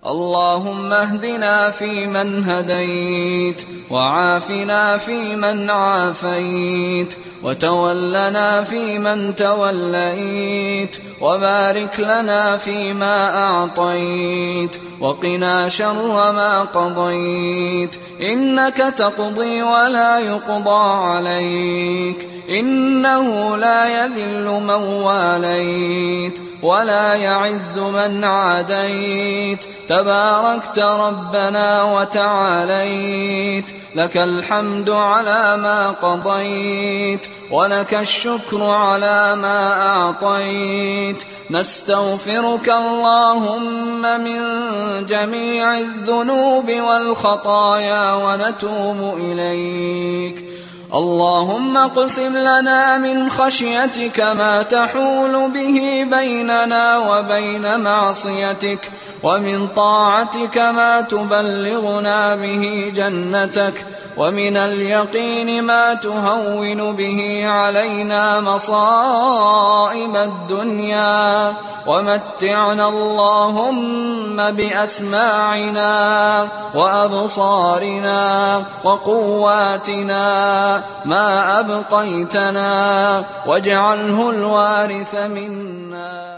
اللهم اهدنا فيمن هديت، وعافنا فيمن عافيت، وتولنا فيمن توليت، وبارك لنا فيما أعطيت، وقنا شر ما قضيت، إنك تقضي ولا يقضى عليك، إنه لا يذل من واليت ولا يعز من عاديت، تباركت ربنا وتعاليت، لك الحمد على ما قضيت، ولك الشكر على ما أعطيت، نستغفرك اللهم من جميع الذنوب والخطايا ونتوب إليك. اللهم اقسم لنا من خشيتك ما تحول به بيننا وبين معصيتك، ومن طاعتك ما تبلغنا به جنتك، ومن اليقين ما تهون به علينا مصائب الدنيا، ومتعنا اللهم بأسماعنا وأبصارنا وقواتنا ما أبقيتنا، واجعله الوارث منا.